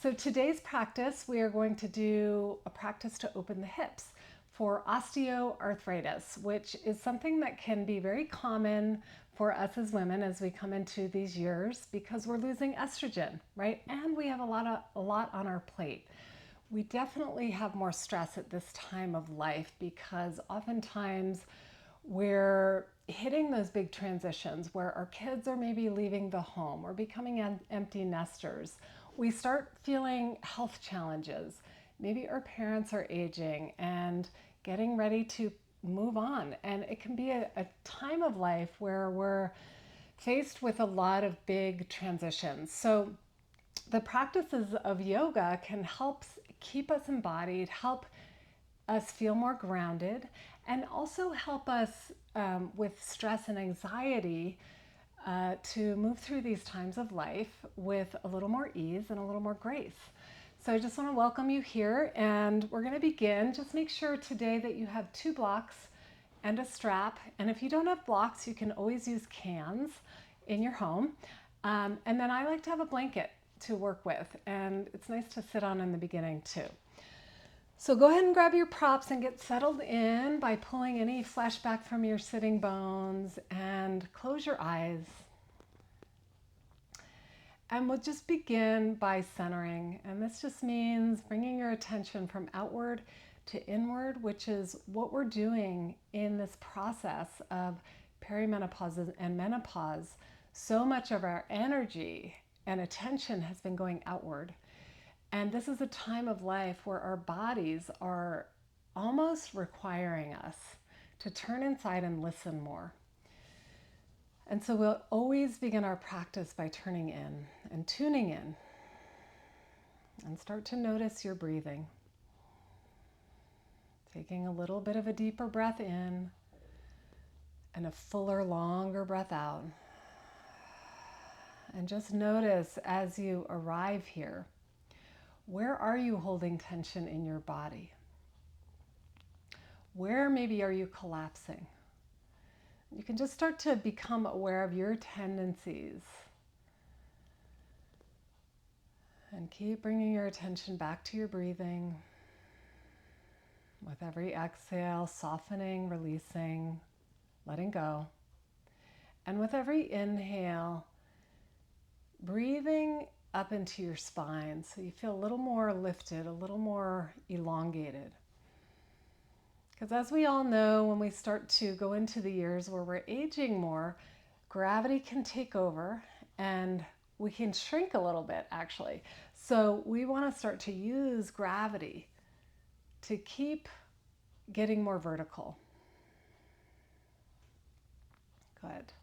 So today's practice, we are going to do a practice to open the hips for osteoarthritis, which is something that can be very common for us as women as we come into these years because we're losing estrogen, right? And we have a lot on our plate. We definitely have more stress at this time of life because oftentimes we're hitting those big transitions where our kids are maybe leaving the home or becoming empty nesters. We start feeling health challenges. Maybe our parents are aging and getting ready to move on. And it can be a time of life where we're faced with a lot of big transitions. So the practices of yoga can help keep us embodied, help us feel more grounded, and also help us with stress and anxiety to move through these times of life with a little more ease and a little more grace. So I just want to welcome you here, and we're going to begin. Just make sure today that you have 2 blocks and a strap. And if you don't have blocks, you can always use cans in your home. And then I like to have a blanket to work with, and it's nice to sit on in the beginning too. So go ahead and grab your props and get settled in by pulling any flesh back from your sitting bones, and close your eyes. And we'll just begin by centering. And this just means bringing your attention from outward to inward, which is what we're doing in this process of perimenopause and menopause. So much of our energy and attention has been going outward. And this is a time of life where our bodies are almost requiring us to turn inside and listen more. And so we'll always begin our practice by turning in and tuning in, and start to notice your breathing. Taking a little bit of a deeper breath in and a fuller, longer breath out. And just notice as you arrive here, where are you holding tension in your body? Where maybe are you collapsing? You can just start to become aware of your tendencies. And keep bringing your attention back to your breathing. With every exhale, softening, releasing, letting go. And with every inhale, breathing up into your spine so you feel a little more lifted, a little more elongated. Because as we all know, when we start to go into the years where we're aging more, gravity can take over and we can shrink a little bit actually. So we want to start to use gravity to keep getting more vertical. Good.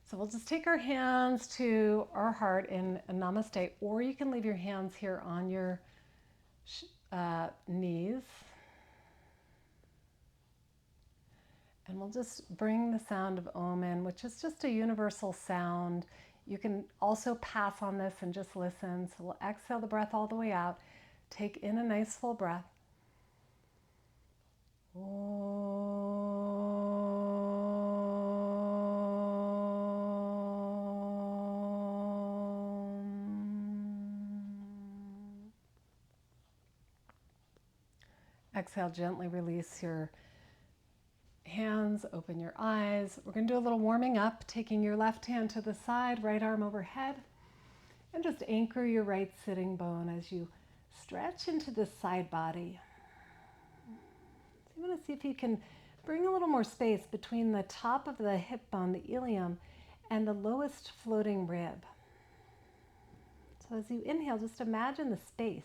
So we'll just take our hands to our heart in a namaste, or you can leave your hands here on your knees. And we'll just bring the sound of Om in, which is just a universal sound. You can also pass on this and just listen. So we'll exhale the breath all the way out. Take in a nice full breath. Exhale, gently release your hands, open your eyes. We're going to do a little warming up, taking your left hand to the side, right arm overhead, and just anchor your right sitting bone as you stretch into the side body. So you want to see if you can bring a little more space between the top of the hip bone, the ilium, and the lowest floating rib. So as you inhale, just imagine the space.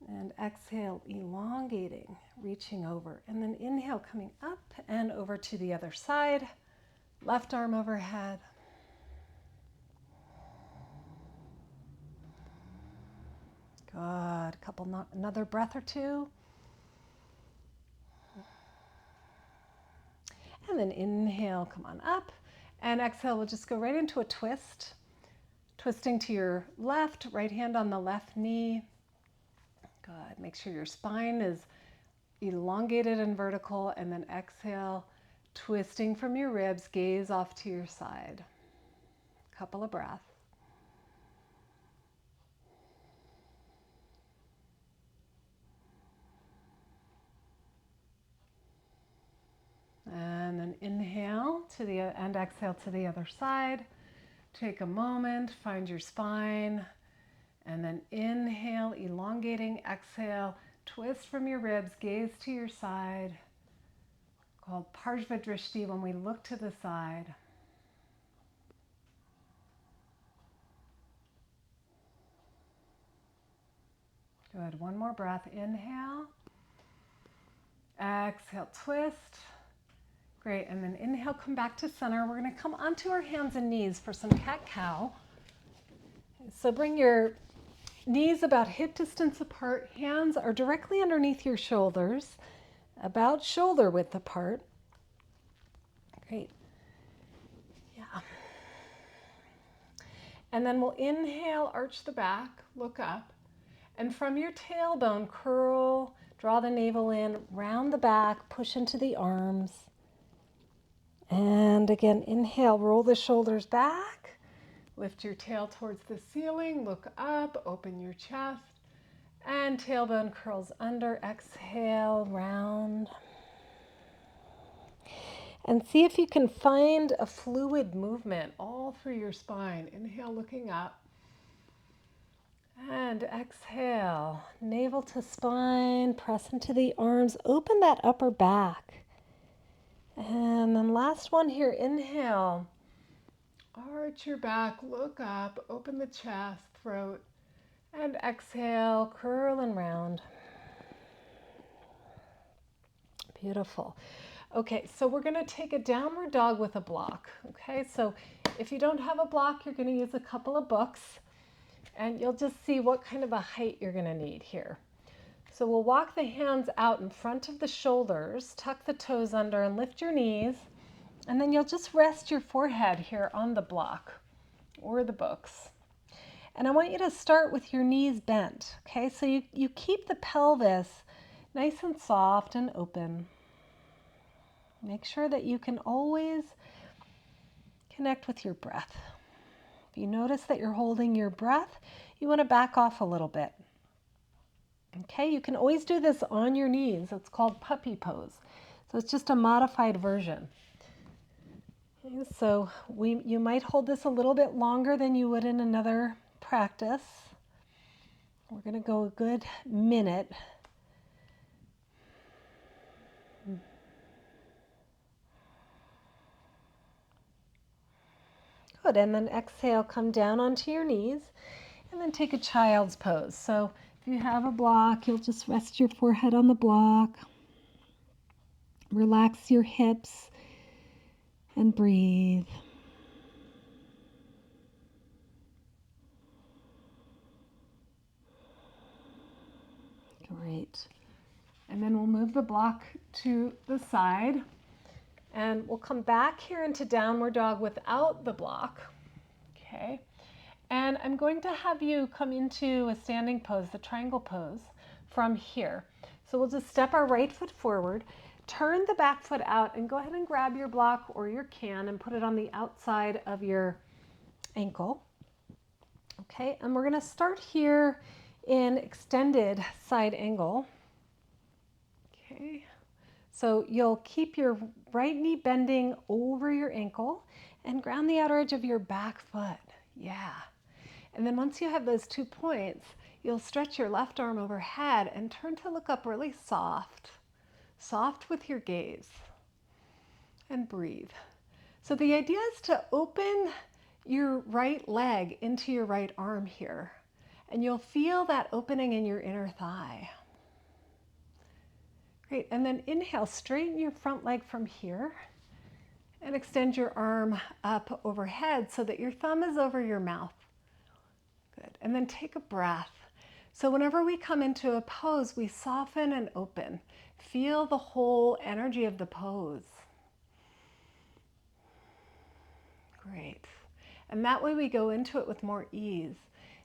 And exhale, elongating, reaching over. And then inhale, coming up and over to the other side. Left arm overhead. Good. Another breath or two. And then inhale, come on up. And exhale, we'll just go right into a twist. Twisting to your left, right hand on the left knee. Good. Make sure your spine is elongated and vertical, and then exhale, twisting from your ribs, gaze off to your side. Couple of breaths. and exhale to the other side. Take a moment, find your spine, and then inhale, elongating, exhale, twist from your ribs, gaze to your side, called Parshva when we look to the side. Good, one more breath, inhale, exhale, twist. Great, and then inhale, come back to center. We're gonna come onto our hands and knees for some cat-cow. So bring your knees about hip distance apart. Hands are directly underneath your shoulders, about shoulder width apart. Great. Yeah. And then we'll inhale, arch the back, look up. And from your tailbone, curl, draw the navel in, round the back, push into the arms. And again, inhale, roll the shoulders back. Lift your tail towards the ceiling, look up, open your chest. And tailbone curls under, exhale, round. And see if you can find a fluid movement all through your spine. Inhale, looking up. And exhale, navel to spine, press into the arms, open that upper back. And then last one here, inhale. Arch your back, look up, open the chest, throat. And exhale, curl and round. Beautiful. Okay, so we're going to take a downward dog with a block. Okay, so if you don't have a block, you're going to use a couple of books and you'll just see what kind of a height you're going to need here. So we'll walk the hands out in front of the shoulders, tuck the toes under and lift your knees, and then you'll just rest your forehead here on the block or the books. And I want you to start with your knees bent. Okay, so you keep the pelvis nice and soft and open. Make sure that you can always connect with your breath. If you notice that you're holding your breath, you want to back off a little bit. Okay, you can always do this on your knees. It's called puppy pose. So it's just a modified version. Okay, so you might hold this a little bit longer than you would in another practice. We're going to go a good minute. Good, and then exhale, come down onto your knees, and then take a child's pose. So if you have a block, you'll just rest your forehead on the block, relax your hips, and breathe. Great. And then we'll move the block to the side. And we'll come back here into downward dog without the block. Okay. And I'm going to have you come into a standing pose, the triangle pose, from here. So we'll just step our right foot forward, turn the back foot out, and go ahead and grab your block or your can and put it on the outside of your ankle. Okay, and we're going to start here in extended side angle. Okay. So you'll keep your right knee bending over your ankle and ground the outer edge of your back foot. Yeah. And then once you have those 2 points, you'll stretch your left arm overhead and turn to look up really soft. Soft with your gaze. And breathe. So the idea is to open your right leg into your right arm here. And you'll feel that opening in your inner thigh. Great, and then inhale, straighten your front leg from here and extend your arm up overhead so that your thumb is over your mouth. Good, and then take a breath. So whenever we come into a pose, we soften and open. Feel the whole energy of the pose. Great, and that way we go into it with more ease.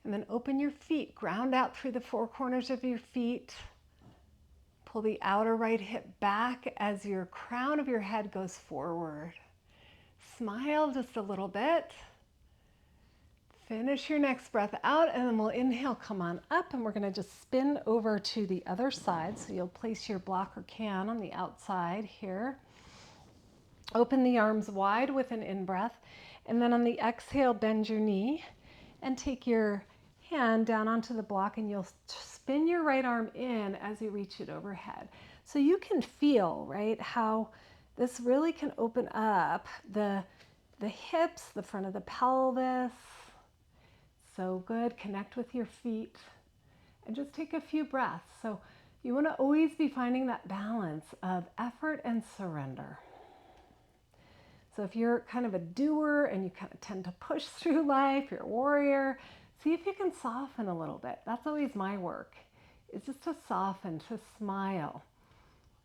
And then open your feet, ground out through the 4 corners of your feet. Pull the outer right hip back as your crown of your head goes forward. Smile just a little bit. Finish your next breath out, and then we'll inhale, come on up, and we're going to just spin over to the other side. So you'll place your block or can on the outside here. Open the arms wide with an in-breath. And then on the exhale, bend your knee and take your hand down onto the block, and you'll spin your right arm in as you reach it overhead. So you can feel, right, how this really can open up the hips, the front of the pelvis. So good. Connect with your feet and just take a few breaths. So you want to always be finding that balance of effort and surrender. So if you're kind of a doer and you kind of tend to push through life, you're a warrior, see if you can soften a little bit. That's always my work, is just to soften, to smile.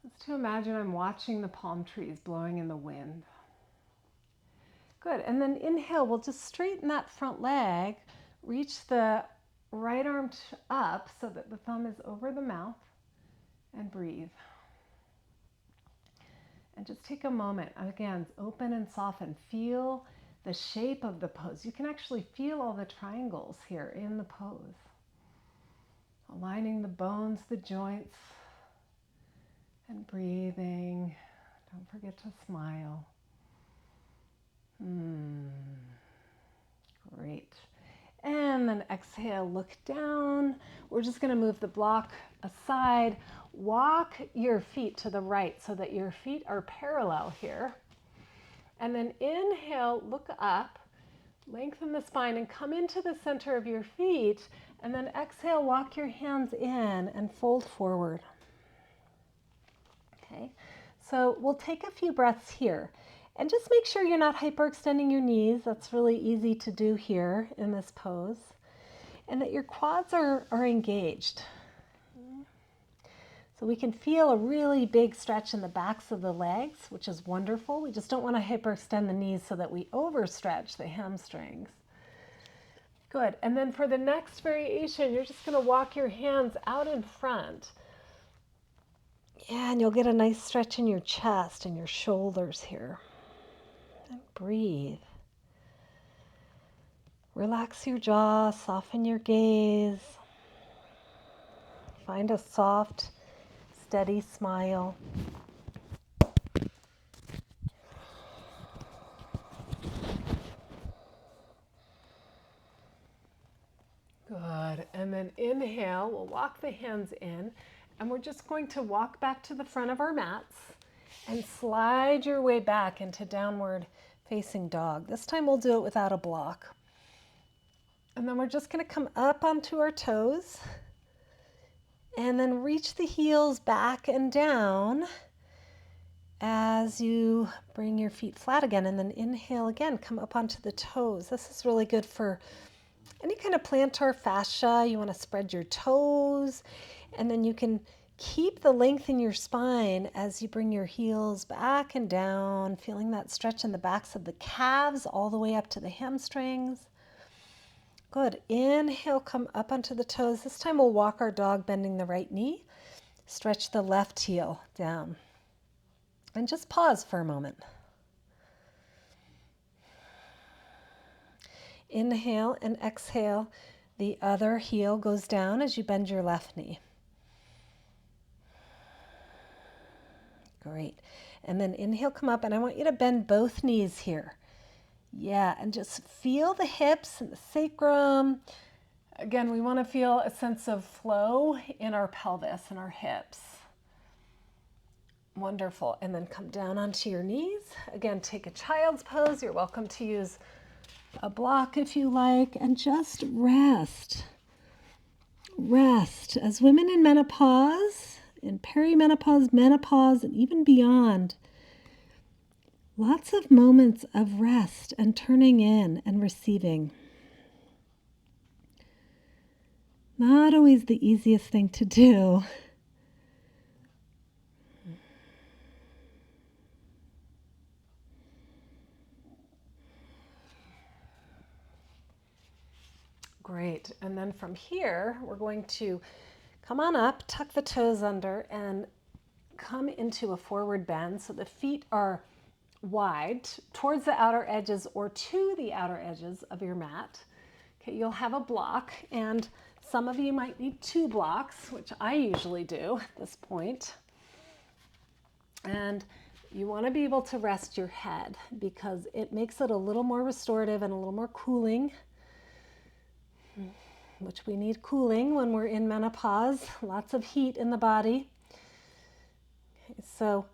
Just to imagine I'm watching the palm trees blowing in the wind. Good, and then inhale, we'll just straighten that front leg, reach the right arm up so that the thumb is over the mouth, and breathe. And just take a moment, again, open and soften. Feel the shape of the pose. You can actually feel all the triangles here in the pose. Aligning the bones, the joints, and breathing. Don't forget to smile. Great. And then exhale, look down. We're just going to move the block aside. Walk your feet to the right so that your feet are parallel here. And then inhale, look up, lengthen the spine and come into the center of your feet. And then exhale, walk your hands in and fold forward. Okay, so we'll take a few breaths here. And just make sure you're not hyperextending your knees. That's really easy to do here in this pose. And that your quads are engaged. So we can feel a really big stretch in the backs of the legs, which is wonderful. We just don't want to hyperextend the knees so that we overstretch the hamstrings. Good. And then for the next variation, you're just going to walk your hands out in front. Yeah, and you'll get a nice stretch in your chest and your shoulders here. And breathe. Relax your jaw, soften your gaze. Find a soft, steady smile. Good. And then inhale, we'll walk the hands in, and we're just going to walk back to the front of our mats and slide your way back into downward facing dog. This time we'll do it without a block. And then we're just going to come up onto our toes and then reach the heels back and down as you bring your feet flat again. And then inhale again, come up onto the toes. This is really good for any kind of plantar fascia. You want to spread your toes, and then you can keep the length in your spine as you bring your heels back and down, feeling that stretch in the backs of the calves all the way up to the hamstrings. Good. Inhale, come up onto the toes. This time we'll walk our dog, bending the right knee. Stretch the left heel down. And just pause for a moment. Inhale and exhale. The other heel goes down as you bend your left knee. Great. And then inhale, come up, and I want you to bend both knees here. Yeah, and just feel the hips and the sacrum. Again, we want to feel a sense of flow in our pelvis and our hips. Wonderful. And then come down onto your knees. Again, take a child's pose. You're welcome to use a block if you like, and just rest. Rest. As women in menopause, in perimenopause, menopause, and even beyond, lots of moments of rest and turning in and receiving. Not always the easiest thing to do. Great. And then from here, we're going to come on up, tuck the toes under, and come into a forward bend so the feet are wide towards the outer edges or to the outer edges of your mat. Okay, you'll have a block, and some of you might need 2 blocks, which I usually do at this point. And you want to be able to rest your head because it makes it a little more restorative and a little more cooling, which we need cooling when we're in menopause, lots of heat in the body. Okay, so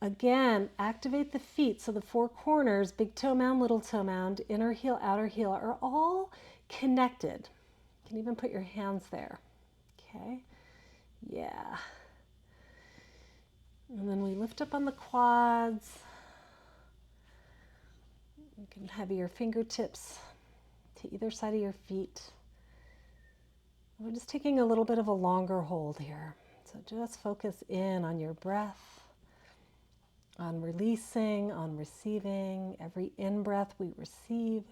again, activate the feet. So the four corners, big toe mound, little toe mound, inner heel, outer heel, are all connected. You can even put your hands there. Okay, yeah. And then we lift up on the quads. You can have your fingertips to either side of your feet. We're just taking a little bit of a longer hold here. So just focus in on your breath, on releasing, on receiving. Every in-breath we receive.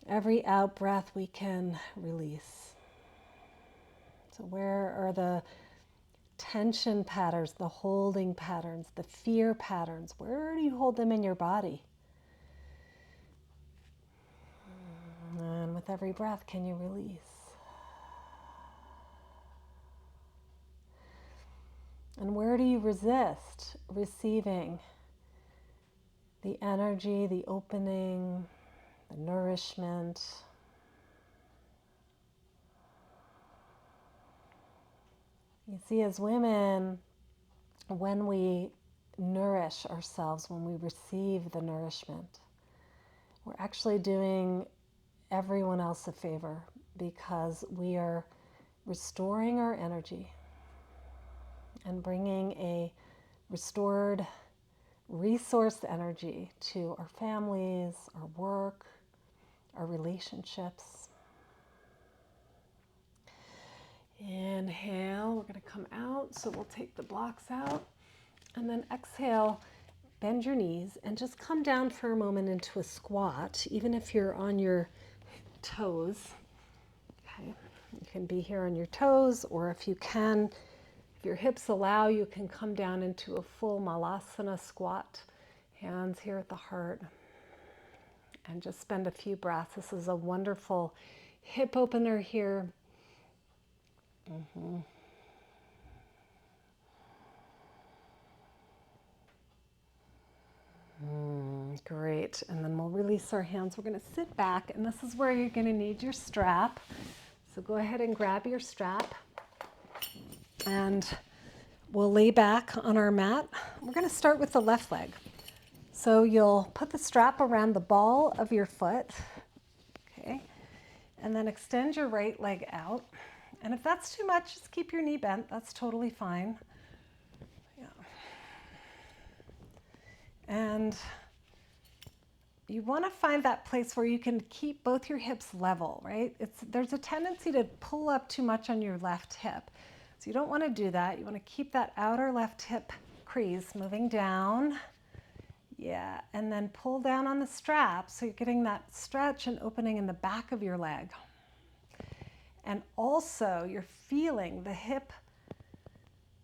Every out-breath we can release. So where are the tension patterns, the holding patterns, the fear patterns? Where do you hold them in your body? And with every breath, can you release? And where do you resist receiving the energy, the opening, the nourishment? You see, as women, when we nourish ourselves, when we receive the nourishment, we're actually doing everyone else a favor because we are restoring our energy and bringing a restored, resourced energy to our families, our work, our relationships. Inhale, we're going to come out, so we'll take the blocks out. And then exhale, bend your knees and just come down for a moment into a squat, even if you're on your toes. Okay, you can be here on your toes, or if you can, if your hips allow, you can come down into a full malasana squat, hands here at the heart, and just spend a few breaths. This is a wonderful hip opener here. Great. And then we'll release our hands. We're going to sit back, and this is where you're going to need your strap. So go ahead and grab your strap, and we'll lay back on our mat. We're going to start with the left leg. So you'll put the strap around the ball of your foot, okay, and then extend your right leg out. And if that's too much, just keep your knee bent. That's totally fine. Yeah. And you want to find that place where you can keep both your hips level, right? There's a tendency to pull up too much on your left hip. So you don't want to do that. You want to keep that outer left hip crease moving down. Yeah, and then pull down on the strap so you're getting that stretch and opening in the back of your leg. And also you're feeling the hip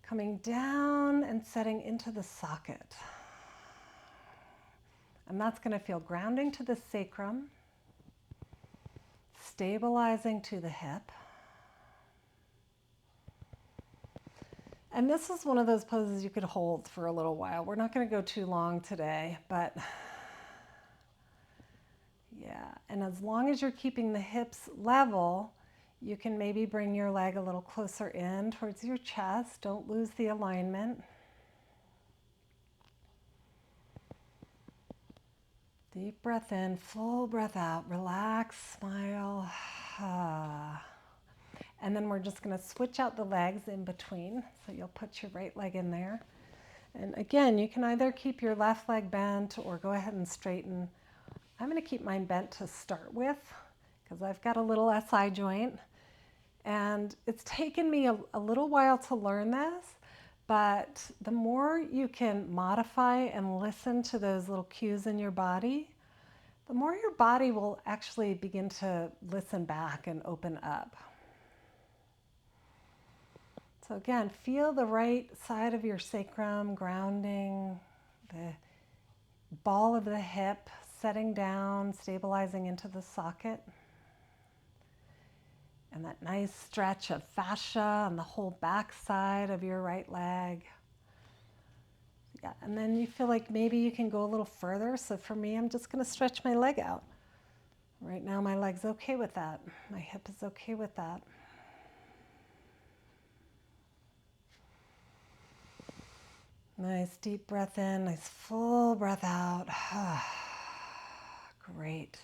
coming down and setting into the socket. And that's going to feel grounding to the sacrum, stabilizing to the hip. And this is one of those poses you could hold for a little while. We're not going to go too long today, but yeah. And as long as you're keeping the hips level, you can maybe bring your leg a little closer in towards your chest. Don't lose the alignment. Deep breath in, full breath out, relax, smile. And then we're just going to switch out the legs in between. So you'll put your right leg in there. And again, you can either keep your left leg bent or go ahead and straighten. I'm going to keep mine bent to start with because I've got a little SI joint. And it's taken me a little while to learn this, but the more you can modify and listen to those little cues in your body, the more your body will actually begin to listen back and open up. So again, feel the right side of your sacrum grounding, the ball of the hip setting down, stabilizing into the socket. And that nice stretch of fascia on the whole back side of your right leg. Yeah, and then you feel like maybe you can go a little further. So for me, I'm just going to stretch my leg out. Right now, my leg's okay with that. My hip is okay with that. Nice deep breath in, nice full breath out. Great.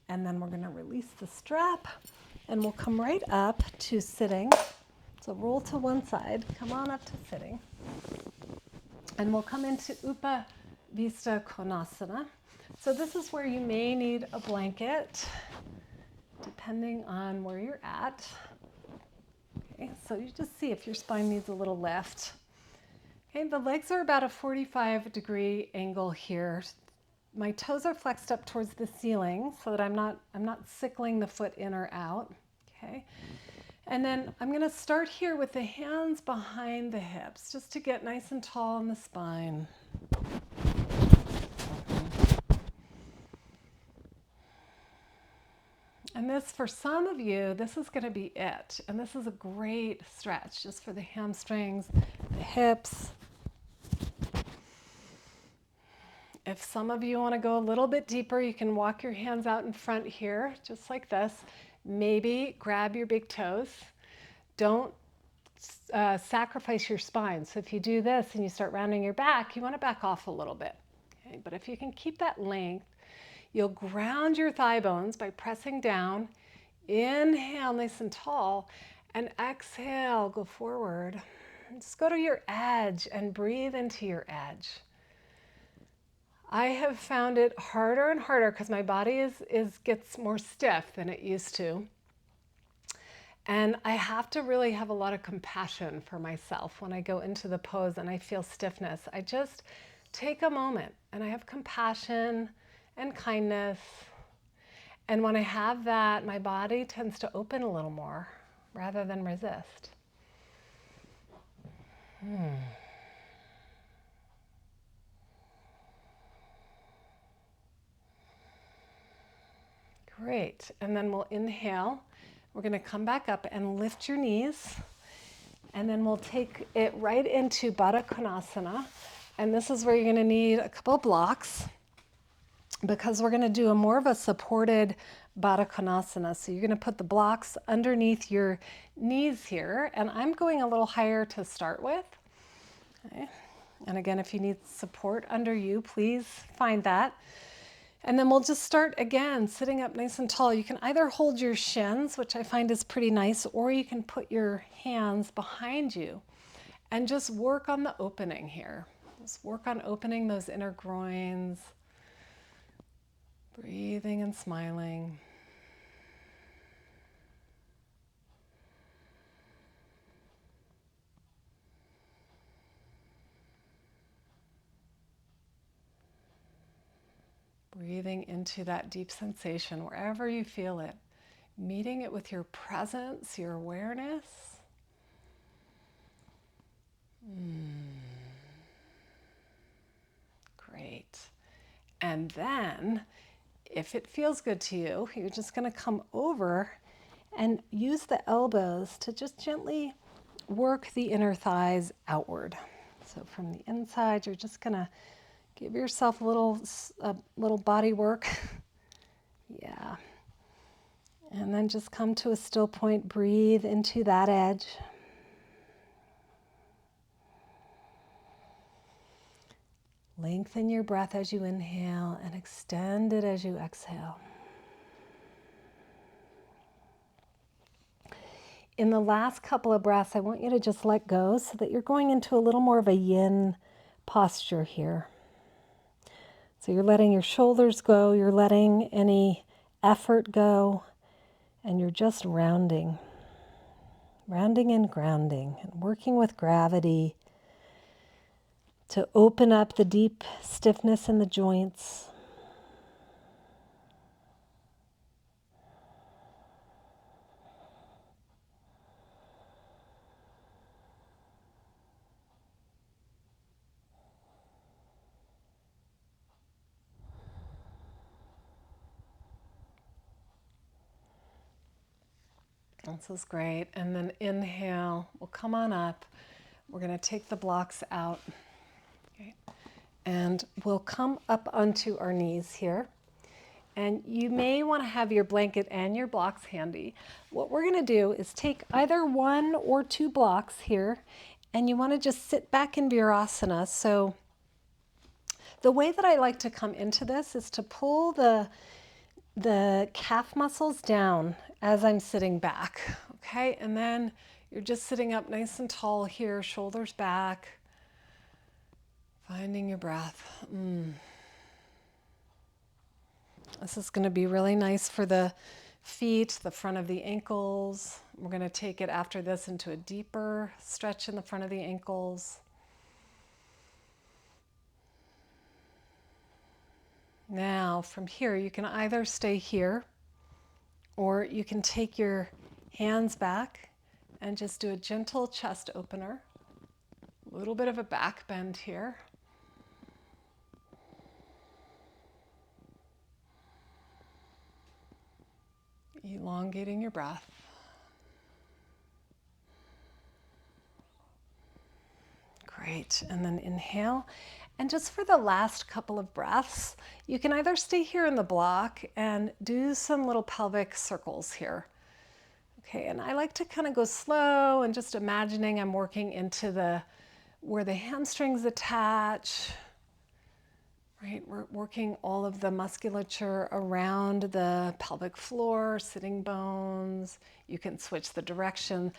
And then we're going to release the strap and we'll come right up to sitting. So roll to one side, come on up to sitting. And we'll come into Upavista Konasana. So this is where you may need a blanket, depending on where you're at. Okay, so you just see if your spine needs a little lift. Okay, the legs are about a 45-degree angle here. My toes are flexed up towards the ceiling so that I'm not sickling the foot in or out. Okay. And then I'm going to start here with the hands behind the hips just to get nice and tall in the spine. And this, for some of you, this is going to be it. And this is a great stretch just for the hamstrings, the hips. If some of you want to go a little bit deeper, you can walk your hands out in front here, just like this. Maybe grab your big toes. Don't sacrifice your spine. So if you do this and you start rounding your back, you want to back off a little bit. Okay? But if you can keep that length, you'll ground your thigh bones by pressing down. Inhale nice and tall, and exhale, go forward. Just go to your edge and breathe into your edge. I have found it harder and harder because my body gets more stiff than it used to. And I have to really have a lot of compassion for myself when I go into the pose and I feel stiffness. I just take a moment and I have compassion and kindness. And when I have that, my body tends to open a little more rather than resist. Great. And then we'll inhale. We're going to come back up and lift your knees. And then we'll take it right into Baddha Konasana. And this is where you're going to need a couple blocks because we're going to do more of a supported Baddha Konasana. So you're going to put the blocks underneath your knees here. And I'm going a little higher to start with. Okay. And again, if you need support under you, please find that. And then we'll just start again, sitting up nice and tall. You can either hold your shins, which I find is pretty nice, or you can put your hands behind you and just work on the opening here. Just work on opening those inner groins, breathing and smiling. Breathing into that deep sensation wherever you feel it, meeting it with your presence, your awareness. Great. And then, if it feels good to you, you're just going to come over and use the elbows to just gently work the inner thighs outward. So from the inside, you're just going to give yourself a little body work. Yeah. And then just come to a still point, breathe into that edge. Lengthen your breath as you inhale and extend it as you exhale. In the last couple of breaths, I want you to just let go so that you're going into a little more of a yin posture here. So you're letting your shoulders go, you're letting any effort go, and you're just rounding and grounding, and working with gravity to open up the deep stiffness in the joints. This is great. And then inhale, we'll come on up. We're going to take the blocks out. Okay. And we'll come up onto our knees here. And you may want to have your blanket and your blocks handy. What we're going to do is take either one or two blocks here, and you want to just sit back in Virasana. So the way that I like to come into this is to pull the calf muscles down as I'm sitting back, okay? And then you're just sitting up nice and tall here, shoulders back, finding your breath. This is going to be really nice for the feet, the front of the ankles. We're going to take it after this into a deeper stretch in the front of the ankles. Now, from here, you can either stay here or you can take your hands back and just do a gentle chest opener. A little bit of a back bend here. Elongating your breath. Great. And then inhale. And just for the last couple of breaths, you can either stay here in the block and do some little pelvic circles here. Okay, and I like to kind of go slow and just imagining I'm working into where the hamstrings attach. Right, we're working all of the musculature around the pelvic floor, sitting bones. You can switch the direction.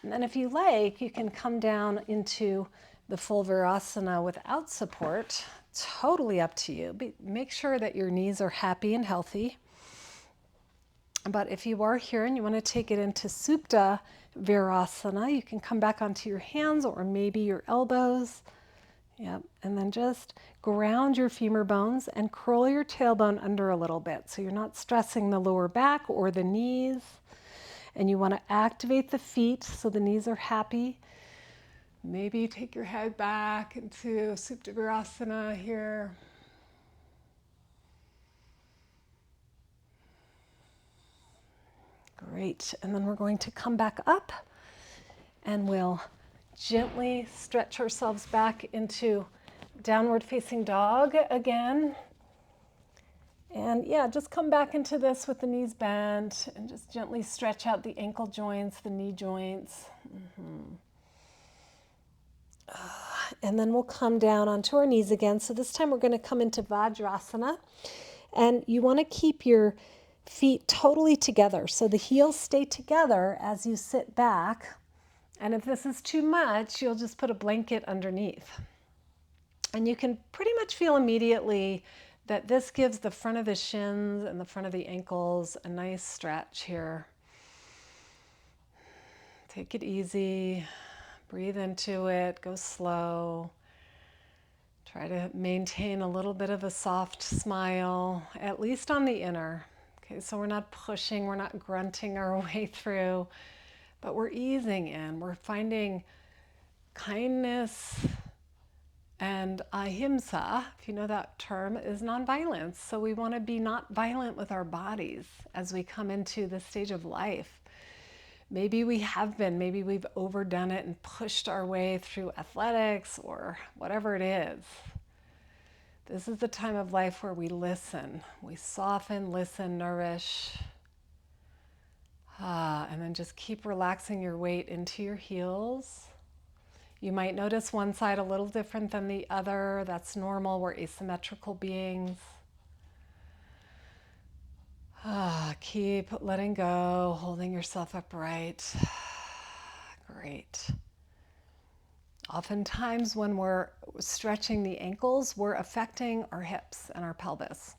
And then if you like, you can come down into the full Virasana without support. Totally up to you. Make sure that your knees are happy and healthy. But if you are here and you want to take it into Supta Virasana, you can come back onto your hands or maybe your elbows. Yep, and then just ground your femur bones and curl your tailbone under a little bit so you're not stressing the lower back or the knees. And you want to activate the feet so the knees are happy. Maybe take your head back into Supta Virasana here. Great, and then we're going to come back up and we'll gently stretch ourselves back into downward facing dog again. And yeah, just come back into this with the knees bent and just gently stretch out the ankle joints, the knee joints. And then we'll come down onto our knees again. So this time we're going to come into Vajrasana. And you want to keep your feet totally together. So the heels stay together as you sit back. And if this is too much, you'll just put a blanket underneath. And you can pretty much feel immediately that this gives the front of the shins and the front of the ankles a nice stretch here. Take it easy, breathe into it, go slow. Try to maintain a little bit of a soft smile, at least on the inner. Okay, so we're not pushing, we're not grunting our way through, but we're easing in. We're finding kindness. And ahimsa, if you know that term, is nonviolence. So we want to be not violent with our bodies as we come into this stage of life. Maybe we have been, maybe we've overdone it and pushed our way through athletics or whatever it is. This is the time of life where we listen. We soften, listen, nourish. And then just keep relaxing your weight into your heels. You might notice one side a little different than the other. That's normal. We're asymmetrical beings. Keep letting go, holding yourself upright. Great. Oftentimes when we're stretching the ankles, we're affecting our hips and our pelvis.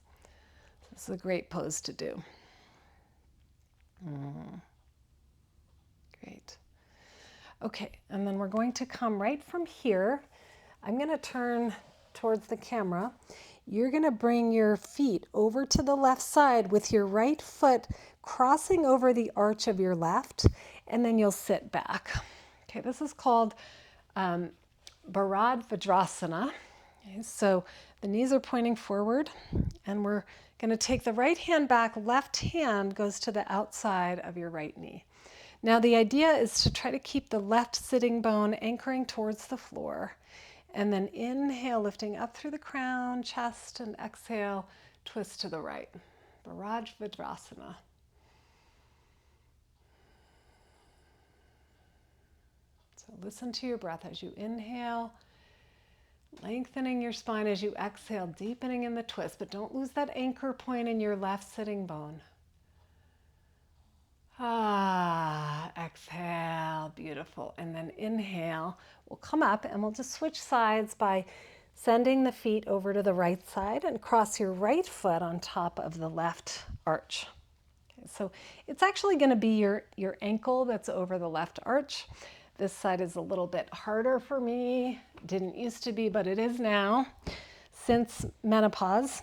This is a great pose to do. Great. Okay, and then we're going to come right from here. I'm going to turn towards the camera. You're going to bring your feet over to the left side with your right foot crossing over the arch of your left, and then you'll sit back. Okay, this is called Bharad Vajrasana. Okay, so the knees are pointing forward, and we're going to take the right hand back. Left hand goes to the outside of your right knee. Now the idea is to try to keep the left sitting bone anchoring towards the floor And then inhale, lifting up through the crown, chest, and exhale, twist to the right. Virajvadrasana. So listen to your breath as you inhale, lengthening your spine as you exhale, deepening in the twist, but don't lose that anchor point in your left sitting bone. Exhale, beautiful. And then inhale, we'll come up and we'll just switch sides by sending the feet over to the right side and cross your right foot on top of the left arch. Okay, so it's actually going to be your ankle that's over the left arch. This side is a little bit harder for me. Didn't used to be, but it is now since menopause.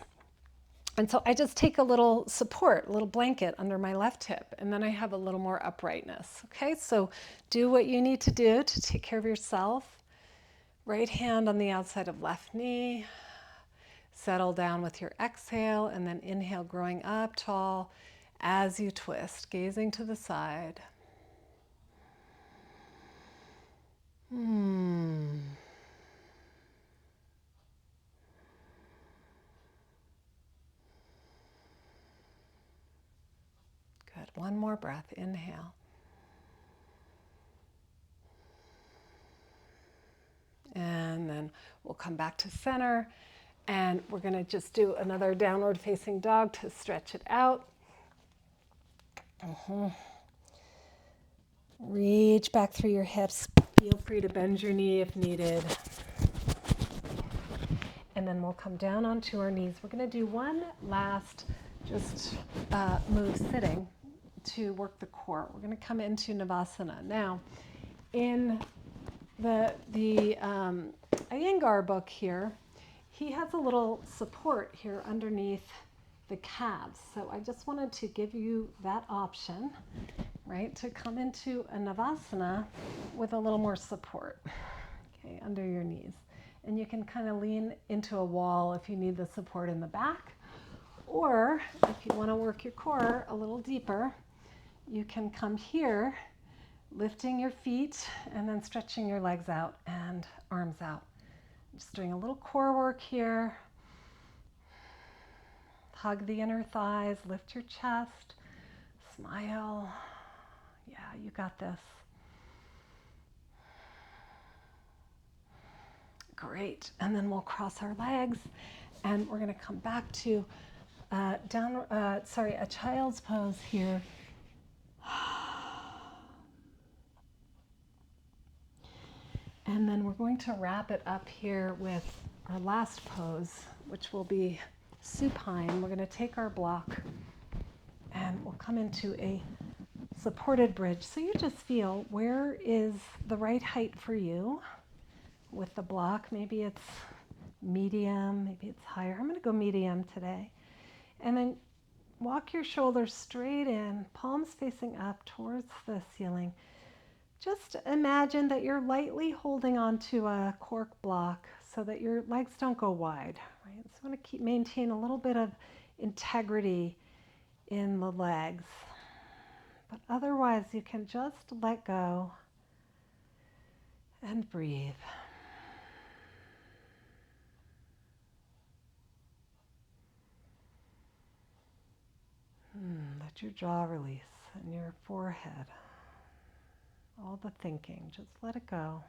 And so I just take a little support, a little blanket under my left hip, and then I have a little more uprightness. Okay, so do what you need to do to take care of yourself. Right hand on the outside of left knee. Settle down with your exhale, and then inhale, growing up tall as you twist, gazing to the side. Good. One more breath. Inhale. And then we'll come back to center, and we're going to just do another downward facing dog to stretch it out. Reach back through your hips. Feel free to bend your knee if needed. And then we'll come down onto our knees. We're going to do one last just move sitting to work the core. We're going to come into Navasana. Now, in the Iyengar book here, he has a little support here underneath the calves. So I just wanted to give you that option, right, to come into a Navasana with a little more support, okay, under your knees. And you can kind of lean into a wall if you need the support in the back, or if you want to work your core a little deeper, you can come here, lifting your feet and then stretching your legs out and arms out. Just doing a little core work here. Hug the inner thighs, lift your chest, smile. Yeah, you got this. Great. And then we'll cross our legs and we're going to come back to a child's pose here. And then we're going to wrap it up here with our last pose, which will be supine. We're going to take our block and we'll come into a supported bridge. So you just feel, where is the right height for you with the block? Maybe it's medium, maybe it's higher. I'm going to go medium today. And then walk your shoulders straight in, palms facing up towards the ceiling. Just imagine that you're lightly holding onto a cork block so that your legs don't go wide. Right? So you want to maintain a little bit of integrity in the legs. But otherwise, you can just let go and breathe. Let your jaw release and your forehead. All the thinking, just let it go.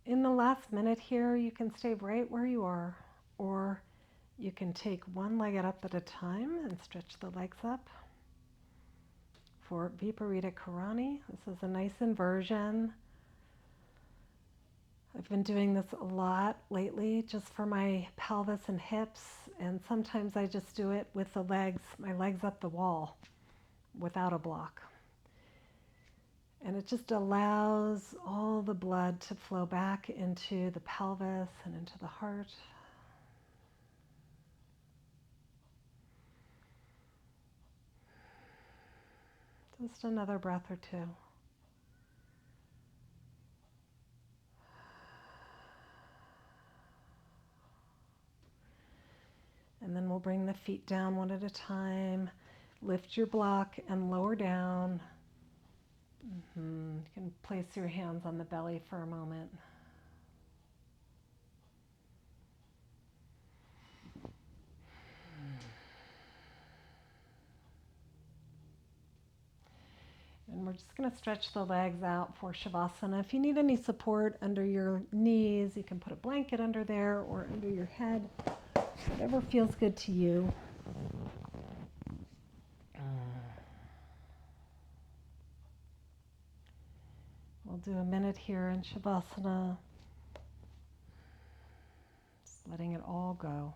In the last minute here, you can stay right where you are, or you can take one leg up at a time and stretch the legs up. For Viparita Karani, this is a nice inversion. I've been doing this a lot lately just for my pelvis and hips, and sometimes I just do it with the legs, my legs up the wall without a block. And it just allows all the blood to flow back into the pelvis and into the heart. Just another breath or two. And then we'll bring the feet down one at a time. Lift your block and lower down. You can place your hands on the belly for a moment. And we're just going to stretch the legs out for Shavasana. If you need any support under your knees, you can put a blanket under there or under your head, whatever feels good to you. We'll do a minute here in Shavasana, just letting it all go.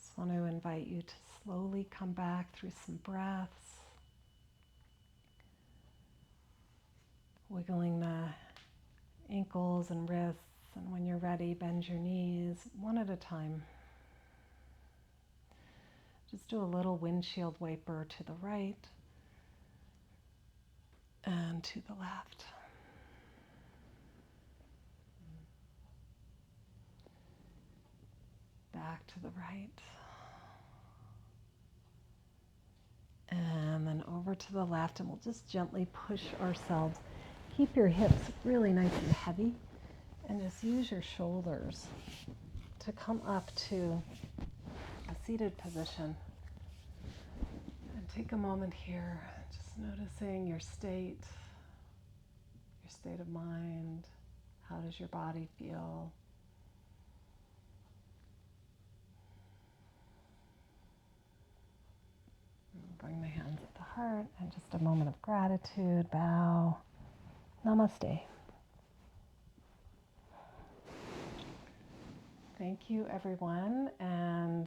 Just want to invite you to slowly come back through some breaths, wiggling the ankles and wrists, and when you're ready, bend your knees one at a time. Just do a little windshield wiper to the right and to the left. Back to the right. And then over to the left, and we'll just gently push ourselves. Keep your hips really nice and heavy, and just use your shoulders to come up to a seated position. And take a moment here, just noticing your state of mind. How does your body feel? Bring the hands at the heart, and just a moment of gratitude. Bow. Namaste. Thank you, everyone, and